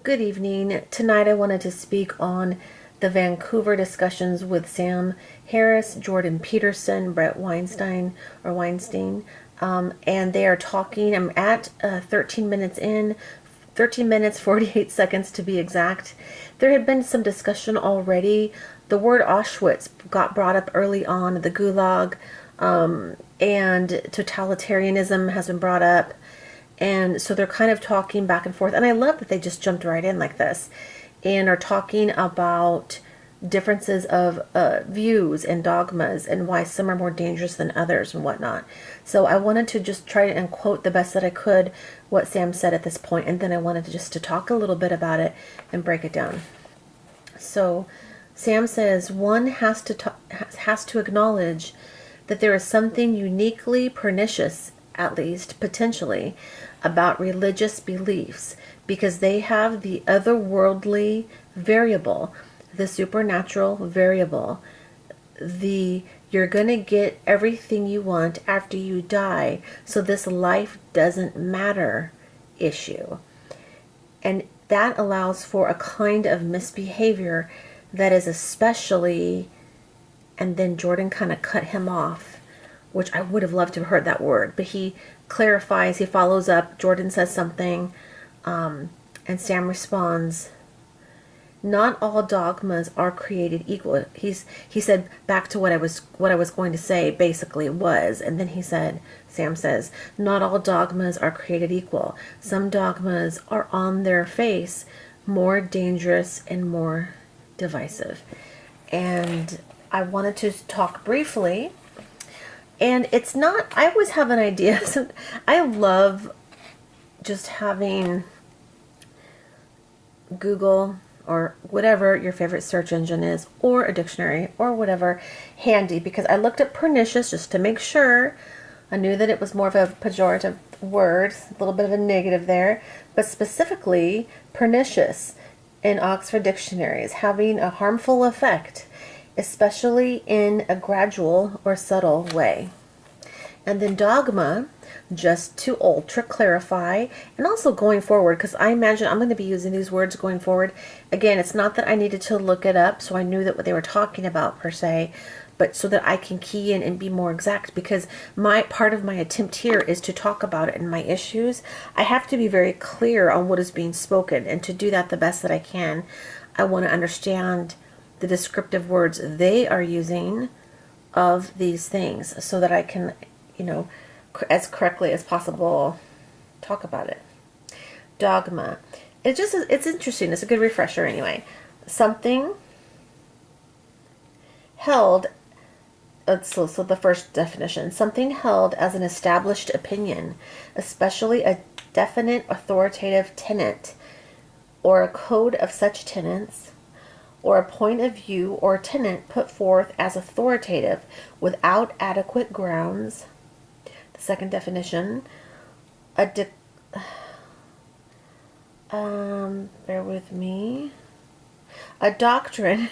Good evening. Tonight I wanted to speak on the Vancouver discussions with Sam Harris, Jordan Peterson, Brett Weinstein, and they are talking. I'm at 13 minutes in, 13 minutes 48 seconds to be exact. There had been some discussion already. The word Auschwitz got brought up early on, the Gulag, and totalitarianism has been brought up. And so they're kind of talking back and forth. And I love that they just jumped right in like this and are talking about differences of views and dogmas and why some are more dangerous than others and whatnot. So I wanted to just try and quote the best that I could what Sam said at this point, and then I wanted to just to talk a little bit about it and break it down. So Sam says one has to acknowledge that there is something uniquely pernicious, at least potentially, about religious beliefs because they have the otherworldly variable, the supernatural variable, the you're going to get everything you want after you die, so this life doesn't matter issue. And that allows for a kind of misbehavior that is especially, and then Jordan kind of cut him off, which I would have loved to have heard that word, but he clarifies, he follows up, Jordan says something, and Sam responds, not all dogmas are created equal. He said back to what I was going to say basically was, and then Sam says, not all dogmas are created equal. Some dogmas are on their face more dangerous and more divisive. And I wanted to talk briefly. And it's not, I always have an idea. I love just having Google or whatever your favorite search engine is, or a dictionary, or whatever, handy, because I looked at pernicious just to make sure. I knew that it was more of a pejorative word, a little bit of a negative there, but specifically pernicious in Oxford Dictionary is having a harmful effect, especially in a gradual or subtle way. And then dogma, just to ultra clarify, and also going forward, because I imagine I'm going to be using these words going forward. Again, it's not that I needed to look it up so I knew that what they were talking about per se, but so that I can key in and be more exact, because my part of my attempt here is to talk about it and my issues. I have to be very clear on what is being spoken, and to do that the best that I can, I want to understand the descriptive words they are using of these things so that I can, as correctly as possible talk about it. Dogma. It's interesting. It's a good refresher anyway. Something held, so the first definition, something held as an established opinion, especially a definite authoritative tenet or a code of such tenets, or a point of view or tenet put forth as authoritative without adequate grounds. The second definition, bear with me. A doctrine,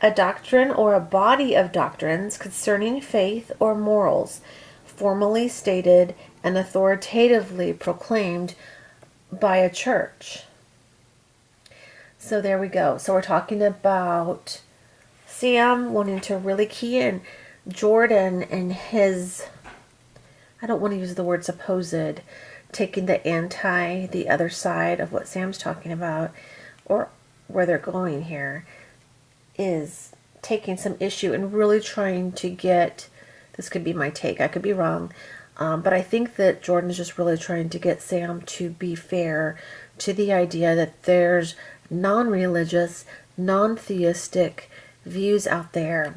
a doctrine or a body of doctrines concerning faith or morals, formally stated and authoritatively proclaimed by a church. So there we go. So we're talking about Sam wanting to really key in Jordan and his, I don't want to use the word supposed, taking the other side of what Sam's talking about, or where they're going here, is taking some issue and really trying to get, this could be my take, I could be wrong, but I think that Jordan is just really trying to get Sam to be fair to the idea that there's non-religious, non-theistic views out there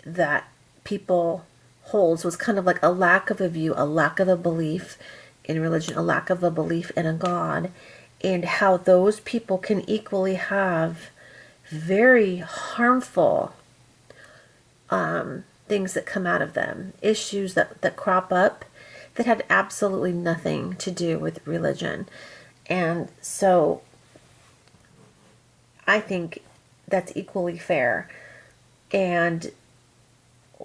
that people hold. So it's kind of like a lack of a view, a lack of a belief in religion, a lack of a belief in a God, and how those people can equally have very harmful things that come out of them, issues that crop up that had absolutely nothing to do with religion. And so I think that's equally fair. And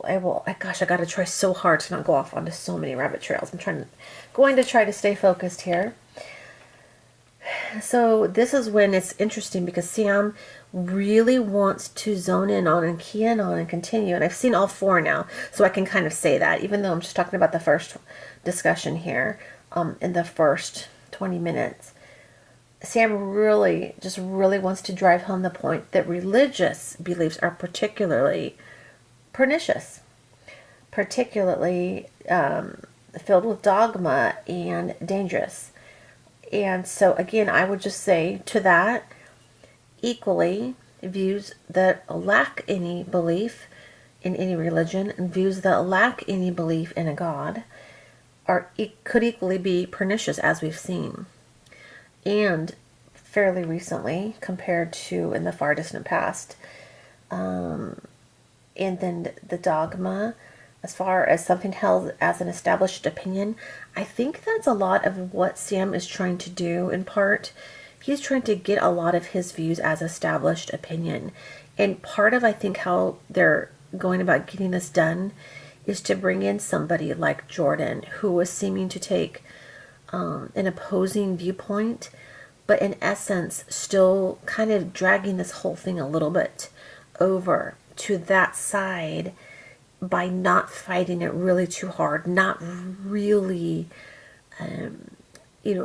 I got to try so hard to not go off onto so many rabbit trails. I'm going to try to stay focused here. So this is when it's interesting because Sam really wants to zone in on and key in on and continue. And I've seen all four now, so I can kind of say that, even though I'm just talking about the first discussion here, in the first 20 minutes. Sam really wants to drive home the point that religious beliefs are particularly pernicious, particularly filled with dogma and dangerous. And so, again, I would just say to that, equally, views that lack any belief in any religion and views that lack any belief in a God could equally be pernicious, as we've seen. And fairly recently, compared to in the far distant past. And then the dogma, as far as something held as an established opinion, I think that's a lot of what Sam is trying to do in part. He's trying to get a lot of his views as established opinion. And part of, I think, how they're going about getting this done is to bring in somebody like Jordan, who was seeming to take an opposing viewpoint, but in essence still kind of dragging this whole thing a little bit over to that side by not fighting it really too hard, not really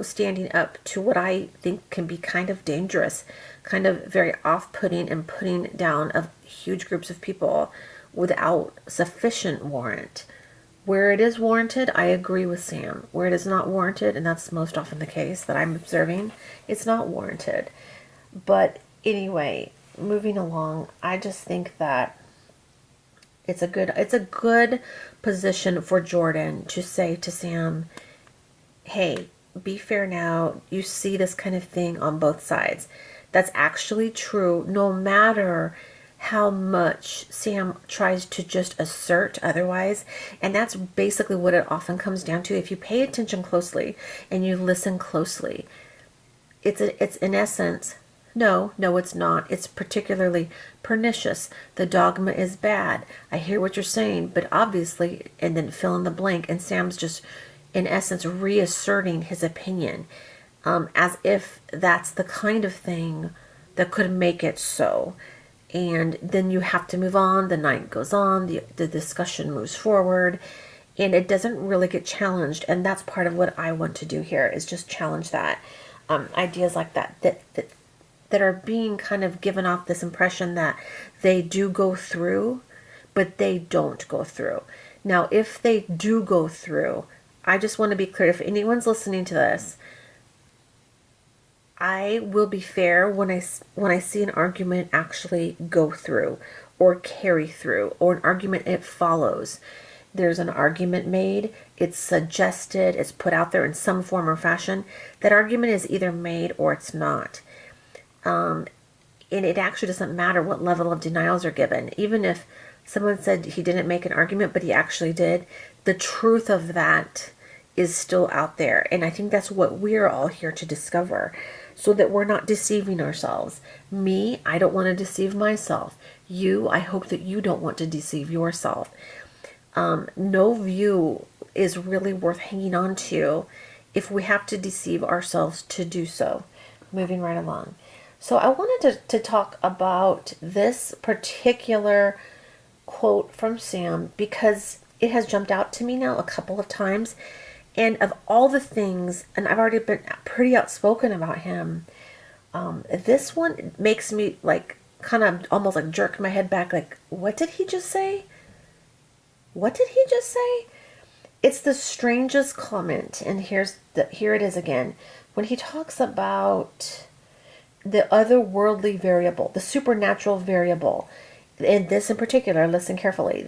standing up to what I think can be kind of dangerous, kind of very off-putting and putting down of huge groups of people without sufficient warrant. Where it is warranted, I agree with Sam. Where it is not warranted, and that's most often the case that I'm observing, it's not warranted. But anyway, moving along, I just think that it's a good position for Jordan to say to Sam, hey, be fair now. You see this kind of thing on both sides. That's actually true, no matter how much Sam tries to just assert otherwise. And that's basically what it often comes down to. If you pay attention closely and you listen closely, it's in essence, no, it's not. It's particularly pernicious. The dogma is bad. I hear what you're saying, but obviously, and then fill in the blank. And Sam's just, in essence, reasserting his opinion, as if that's the kind of thing that could make it so. And then you have to move on. The night goes on. The discussion moves forward. And it doesn't really get challenged. And that's part of what I want to do here, is just challenge that. Ideas like that are being kind of given off this impression that they do go through, but they don't go through. Now, if they do go through, I just want to be clear. If anyone's listening to this, I will be fair when I see an argument actually go through or carry through, or an argument it follows. There's an argument made, it's suggested, it's put out there in some form or fashion. That argument is either made or it's not. And it actually doesn't matter what level of denials are given. Even if someone said he didn't make an argument, but he actually did, the truth of that is still out there. And I think that's what we're all here to discover, so that we're not deceiving ourselves. Me, I don't want to deceive myself. You, I hope that you don't want to deceive yourself. No view is really worth hanging on to if we have to deceive ourselves to do so. Moving right along. So I wanted to talk about this particular quote from Sam because it has jumped out to me now a couple of times. And of all the things, and I've already been pretty outspoken about him, this one makes me like kind of almost like jerk my head back, like, what did he just say? What did he just say? It's the strangest comment, and here it is again. When he talks about the otherworldly variable, the supernatural variable, and this in particular, listen carefully,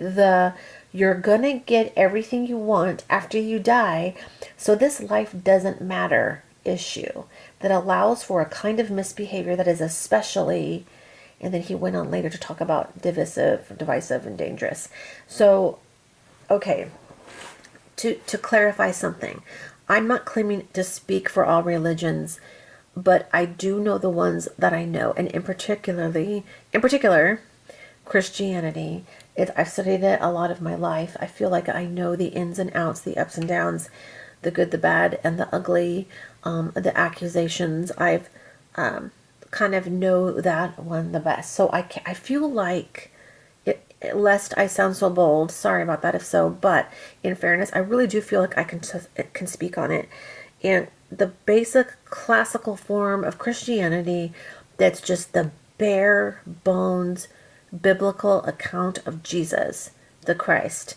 you're gonna get everything you want after you die, so this life doesn't matter issue that allows for a kind of misbehavior that is especially, and then he went on later to talk about divisive, and dangerous. So, okay, to clarify something, I'm not claiming to speak for all religions, but I do know the ones that I know, and in particular, Christianity. I've studied it a lot of my life. I feel like I know the ins and outs, the ups and downs, the good, the bad, and the ugly the accusations. I've kind of know that one the best. So I feel like, lest I sound so bold, sorry about that if so, but in fairness, I really do feel like I can speak on it. And the basic classical form of Christianity, that's just the bare bones biblical account of Jesus, the Christ,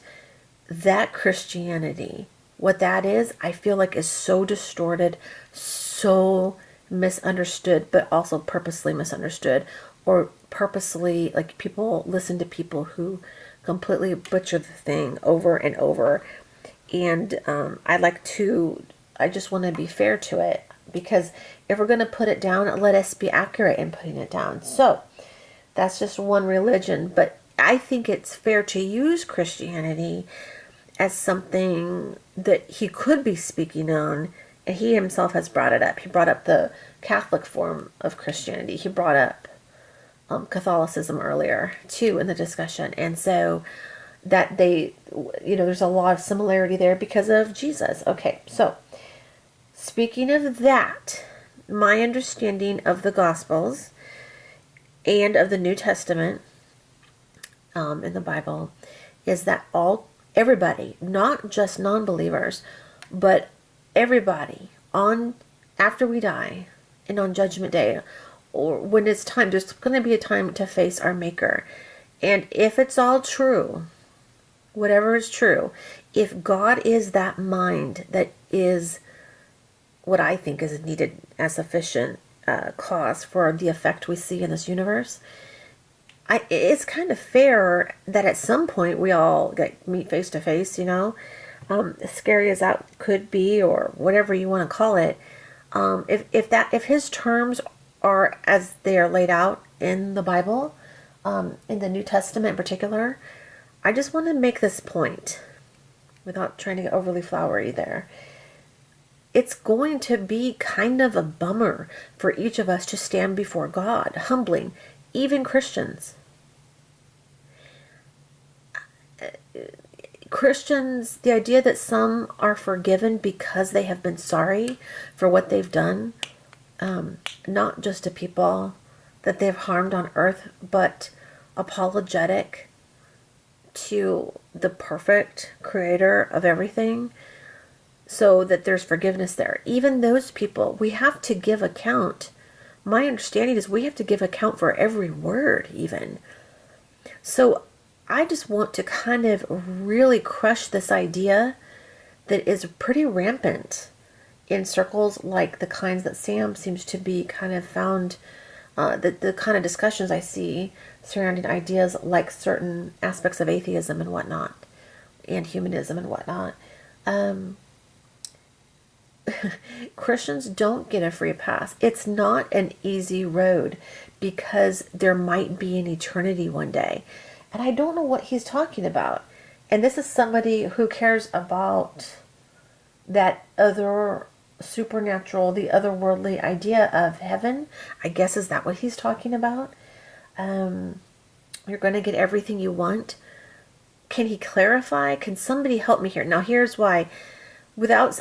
that Christianity, what that is, I feel like is so distorted, so misunderstood, but also purposely misunderstood, or purposely, like, people listen to people who completely butcher the thing over and over. And I just want to be fair to it, because if we're going to put it down, let us be accurate in putting it down. So that's just one religion, but I think it's fair to use Christianity as something that he could be speaking on, and he himself has brought it up. He brought up the Catholic form of Christianity. He brought up Catholicism earlier too in the discussion, and so that there's a lot of similarity there because of Jesus. Okay, so speaking of that, my understanding of the Gospels and of the New Testament in the Bible is that everybody, not just non-believers, but everybody, after we die and on Judgment Day, or when it's time, there's going to be a time to face our Maker. And if it's all true, whatever is true, if God is that mind that is what I think is needed as sufficient cause for the effect we see in this universe, it's kind of fair that at some point we all meet face to face, as scary as that could be, or whatever you want to call it. If his terms are as they are laid out in the Bible, in the New Testament in particular, I just want to make this point without trying to get overly flowery there. It's going to be kind of a bummer for each of us to stand before God, humbling, even Christians. Christians, the idea that some are forgiven because they have been sorry for what they've done, not just to people that they've harmed on earth, but apologetic to the perfect creator of everything, so that there's forgiveness there. Even those people, we have to give account. My understanding is we have to give account for every word, even. So I just want to kind of really crush this idea that is pretty rampant in circles like the kinds that Sam seems to be kind of found, the kind of discussions I see surrounding ideas like certain aspects of atheism and whatnot, and humanism and whatnot. Christians don't get a free pass. It's not an easy road, because there might be an eternity one day. And I don't know what he's talking about. And this is somebody who cares about that other supernatural, the otherworldly idea of heaven. I guess, is that what he's talking about? You're going to get everything you want. Can he clarify? Can somebody help me here? Now, here's why.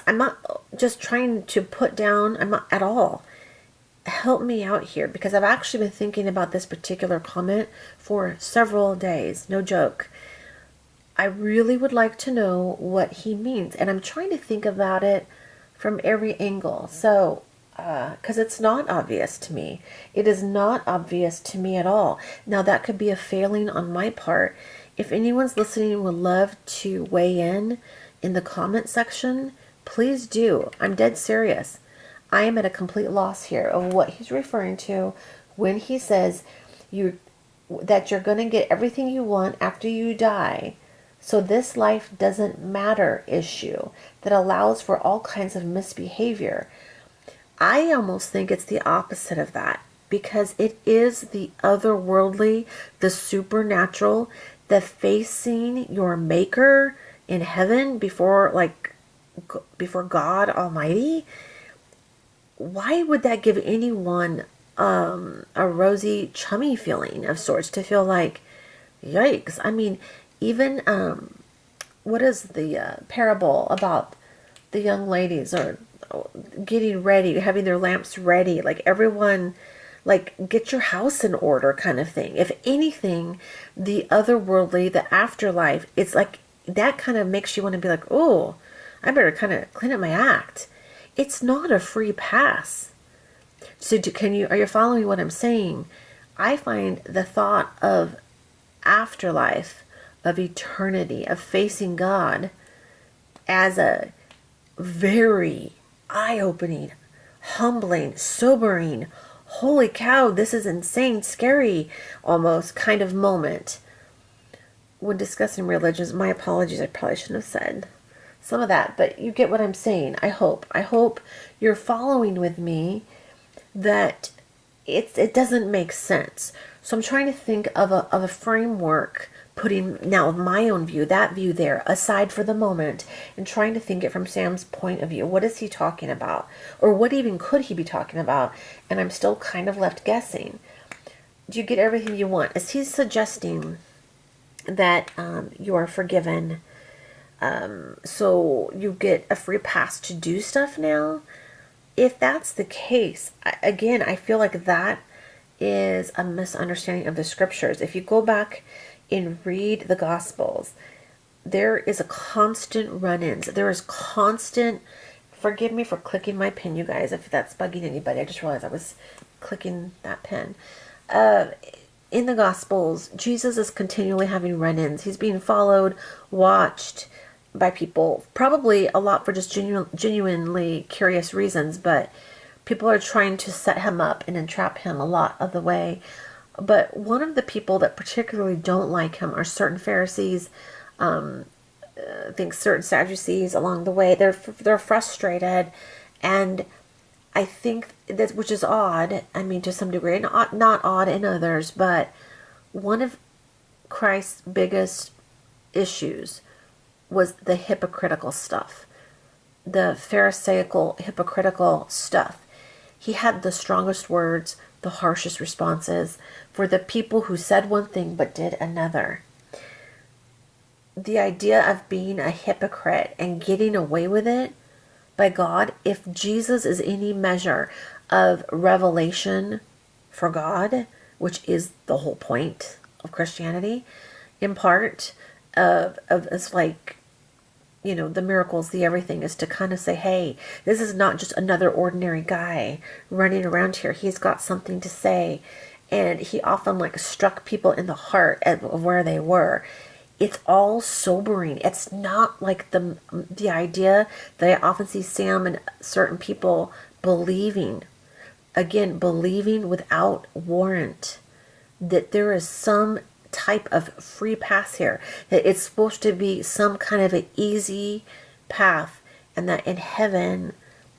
I'm not just trying to put down, I'm not at all. Help me out here, because I've actually been thinking about this particular comment for several days. No joke. I really would like to know what he means, and I'm trying to think about it from every angle. So, because it's not obvious to me. It is not obvious to me at all. Now, that could be a failing on my part. If anyone's listening and would love to weigh in the comment section, please do. I'm dead serious. I am at a complete loss here of what he's referring to when he says that you're going to get everything you want after you die. So this life doesn't matter issue that allows for all kinds of misbehavior. I almost think it's the opposite of that, because it is the otherworldly, the supernatural, the facing your Maker in heaven before God Almighty. Why would that give anyone a rosy, chummy feeling of sorts, to feel like, yikes? I mean, even what is the parable about the young ladies, or getting ready, having their lamps ready, like everyone, like get your house in order kind of thing. If anything, the otherworldly, the afterlife, it's like that kind of makes you want to be like, oh, I better kind of clean up my act. It's not a free pass. So are you following what I'm saying? I find the thought of afterlife, of eternity, of facing God as a very eye-opening, humbling, sobering, holy cow, this is insane, scary, almost kind of moment. When discussing religions, my apologies, I probably shouldn't have said some of that, but you get what I'm saying. I hope you're following with me, that it doesn't make sense. So I'm trying to think of a framework, putting now my own view, that view there aside for the moment, and trying to think it from Sam's point of view. What is he talking about? Or what even could he be talking about? And I'm still kind of left guessing. Do you get everything you want? Is he suggesting that you are forgiven, so you get a free pass to do stuff now? If that's the case, again, I feel like that is a misunderstanding of the scriptures. If you go back and read the Gospels, there is a constant run-ins. There is constant, forgive me for clicking my pen, you guys, if that's bugging anybody. I just realized I was clicking that pen. In the Gospels, Jesus is continually having run-ins. He's being followed, watched by people, probably a lot for just genuinely curious reasons, but people are trying to set him up and entrap him a lot of the way. But one of the people that particularly don't like him are certain Pharisees, I think certain Sadducees along the way. They're frustrated, and I think that, which is odd, I mean, to some degree, not odd in others, but one of Christ's biggest issues was the hypocritical stuff, the Pharisaical, hypocritical stuff. He had the strongest words, the harshest responses for the people who said one thing but did another. The idea of being a hypocrite and getting away with it, by God, if Jesus is any measure of revelation for God, which is the whole point of Christianity, in part of it's like, you know, the miracles, the everything, is to kind of say, hey, this is not just another ordinary guy running around here. He's got something to say. And he often like struck people in the heart of where they were. It's all sobering. It's not like the idea that I often see Sam and certain people believing, again, believing without warrant, that there is some type of free pass here, that it's supposed to be some kind of an easy path, and that in heaven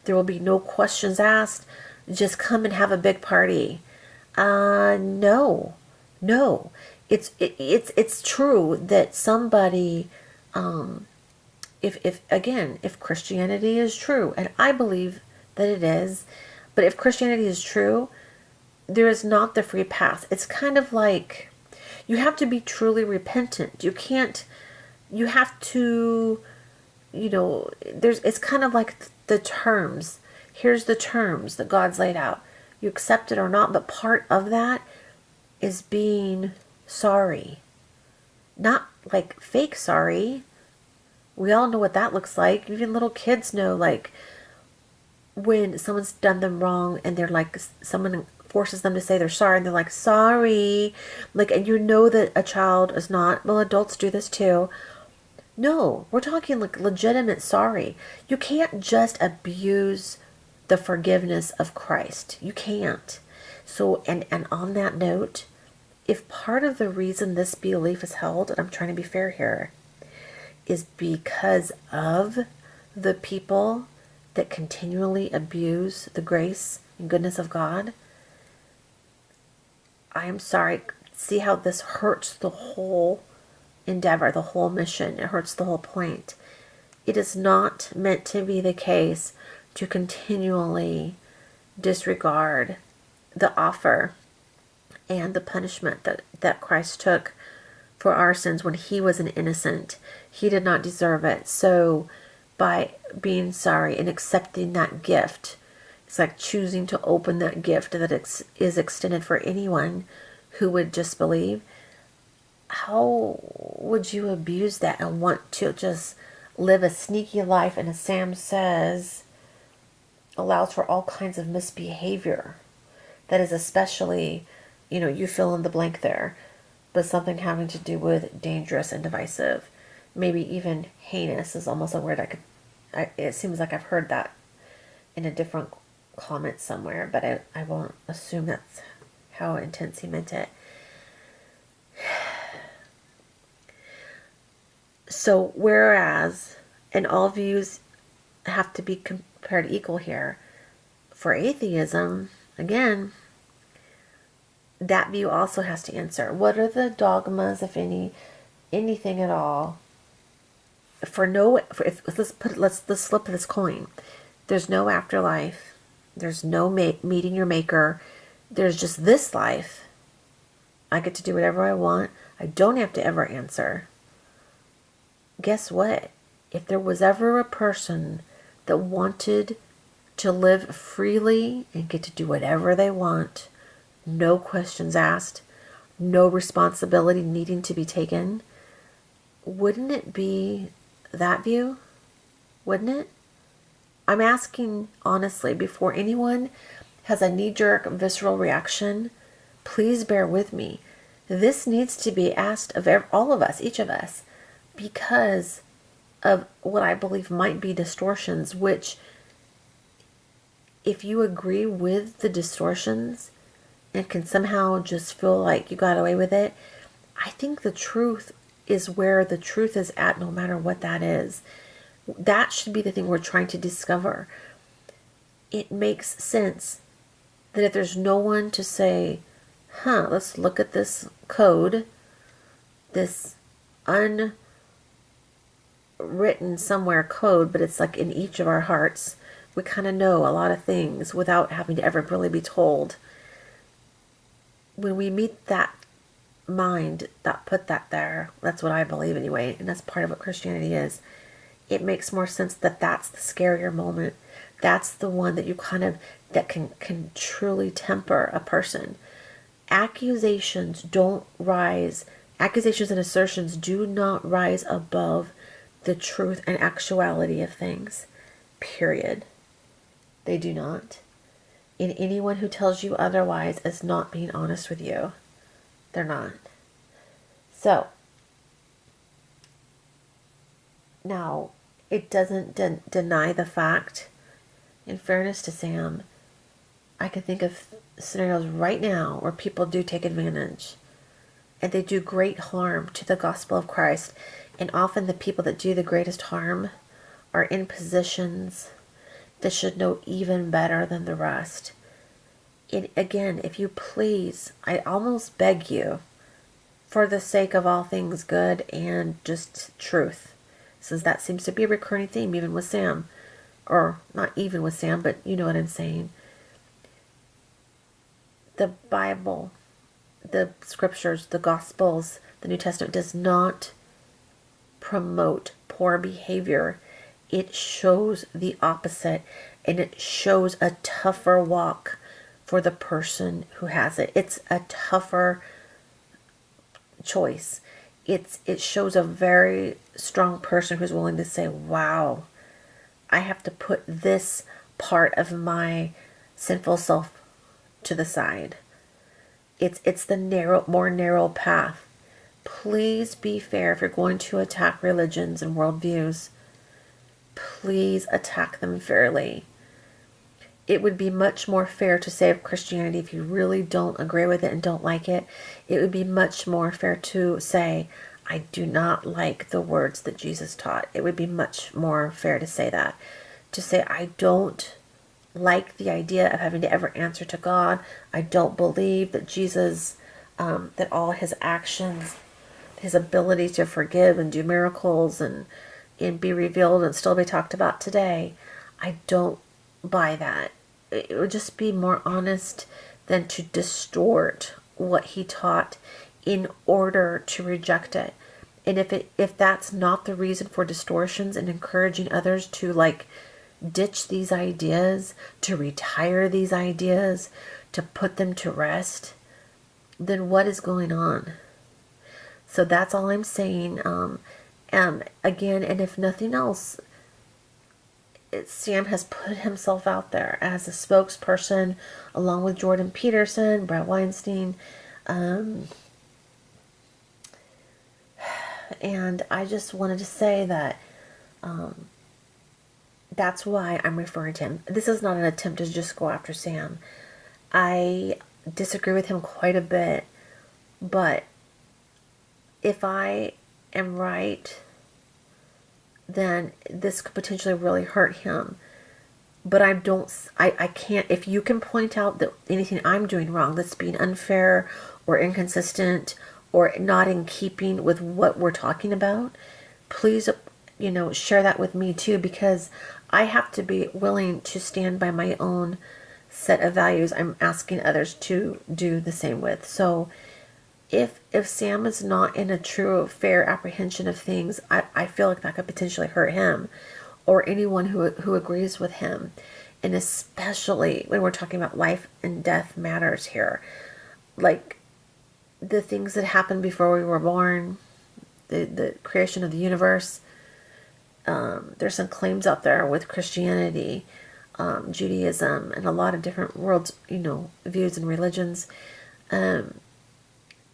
there will be no questions asked, just come and have a big party. No. It's true that somebody, if Christianity is true, and I believe that it is, but if Christianity is true, there is not the free pass. It's kind of like, you have to be truly repentant. You have to, it's kind of like the terms. Here's the terms that God's laid out. You accept it or not, but part of that is being sorry. Not like fake sorry. We all know what that looks like. Even little kids know, like, when someone's done them wrong and they're like, someone forces them to say they're sorry and they're like, sorry. Like, and you know that a child is not, well, adults do this too. No, we're talking like legitimate sorry. You can't just abuse the forgiveness of Christ. You can't. So, and on that note, if part of the reason this belief is held, and I'm trying to be fair here, is because of the people that continually abuse the grace and goodness of God, I am sorry. See how this hurts the whole endeavor, the whole mission. It hurts the whole point. It is not meant to be the case to continually disregard the offer and the punishment that Christ took for our sins when he was an innocent. He did not deserve it. So by being sorry and accepting that gift. It's like choosing to open that gift that is extended for anyone who would just believe. How would you abuse that and want to just live a sneaky life, and as Sam says, allows for all kinds of misbehavior that is especially, you fill in the blank there, but something having to do with dangerous and divisive, maybe even heinous is almost a word it seems like I've heard that in a different comment somewhere, but I won't assume that's how intense he meant it. So whereas, and all views have to be compared equal here, for atheism, again, that view also has to answer, what are the dogmas, if anything at all, let's flip this coin. There's no afterlife. There's no meeting your maker. There's just this life. I get to do whatever I want. I don't have to ever answer. Guess what? If there was ever a person that wanted to live freely and get to do whatever they want, no questions asked, no responsibility needing to be taken, wouldn't it be that view? Wouldn't it? I'm asking honestly, before anyone has a knee-jerk visceral reaction, please bear with me. This needs to be asked of all of us, each of us, because of what I believe might be distortions, which, if you agree with the distortions and can somehow just feel like you got away with it, I think the truth is where the truth is at, no matter what that is. That should be the thing we're trying to discover. It makes sense that if there's no one to say, let's look at this code, this unwritten somewhere code, but it's like in each of our hearts. We kind of know a lot of things without having to ever really be told. When we meet that mind that put that there, that's what I believe anyway, and that's part of what Christianity is. It makes more sense that that's the scarier moment. That's the one that that can truly temper a person. Accusations and assertions do not rise above the truth and actuality of things. Period. They do not. And anyone who tells you otherwise is not being honest with you. They're not. So, now, it doesn't deny the fact, in fairness to Sam, I can think of scenarios right now where people do take advantage and they do great harm to the gospel of Christ. And often the people that do the greatest harm are in positions that should know even better than the rest. Again, if you please, I almost beg you, for the sake of all things good and just truth, since that seems to be a recurring theme even with Sam, or not even with Sam, but you know what I'm saying. The Bible, the scriptures, the Gospels, the New Testament does not promote poor behavior. It shows the opposite, and it shows a tougher walk for the person who has it. It's a tougher choice. It shows a very strong person who's willing to say, wow, I have to put this part of my sinful self to the side. It's the more narrow path. Please be fair. If you're going to attack religions and worldviews, please attack them fairly. It would be much more fair to say of Christianity, if you really don't agree with it and don't like it, it would be much more fair to say, I do not like the words that Jesus taught. It would be much more fair to say that. To say, I don't like the idea of having to ever answer to God. I don't believe that Jesus, that all his actions, his ability to forgive and do miracles and be revealed and still be talked about today, I don't buy that. It would just be more honest than to distort what he taught in order to reject it. And if that's not the reason for distortions and encouraging others to like ditch these ideas, to retire these ideas, to put them to rest, then what is going on? So that's all I'm saying. Again, and if nothing else, Sam has put himself out there as a spokesperson along with Jordan Peterson, Brett Weinstein, and I just wanted to say that that's why I'm referring to him. This is not an attempt to just go after Sam. I disagree with him quite a bit, but if I am right, then this could potentially really hurt him. But I can't, if you can point out that anything I'm doing wrong that's being unfair or inconsistent or not in keeping with what we're talking about, please, share that with me too, because I have to be willing to stand by my own set of values I'm asking others to do the same with. So if Sam is not in a true, fair apprehension of things, I feel like that could potentially hurt him or anyone who agrees with him. And especially when we're talking about life and death matters here. Like the things that happened before we were born, the creation of the universe. There's some claims out there with Christianity, Judaism, and a lot of different worlds, views and religions.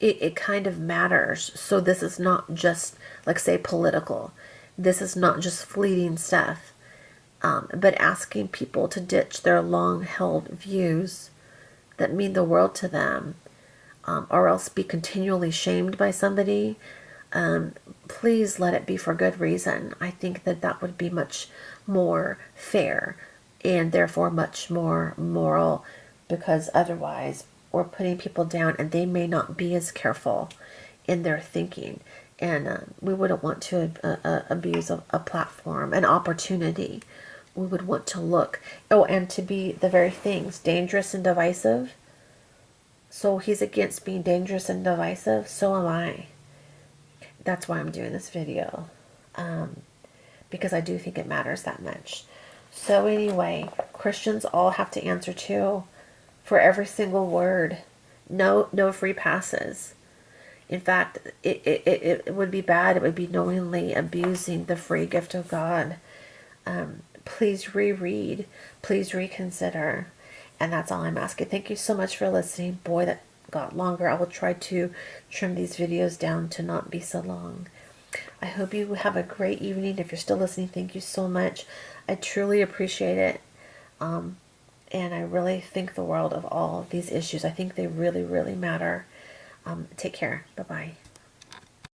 It kind of matters. So this is not just, like, say, political. This is not just fleeting stuff. But asking people to ditch their long-held views that mean the world to them, or else be continually shamed by somebody, please let it be for good reason. I think that would be much more fair and therefore much more moral, because otherwise we're putting people down and they may not be as careful in their thinking. And we wouldn't want to abuse a platform, an opportunity. We would want to look, and to be the very things, dangerous and divisive. So he's against being dangerous and divisive. So am I. That's why I'm doing this video. Because I do think it matters that much. So anyway, Christians all have to answer to for every single word. No free passes. In fact, it would be bad. It would be knowingly abusing the free gift of God. Please reread. Please reconsider. And that's all I'm asking. Thank you so much for listening. Boy, that got longer. I will try to trim these videos down to not be so long. I hope you have a great evening. If you're still listening, thank you so much. I truly appreciate it. And I really think the world of all of these issues. I think they really, really matter. Take care. Bye-bye.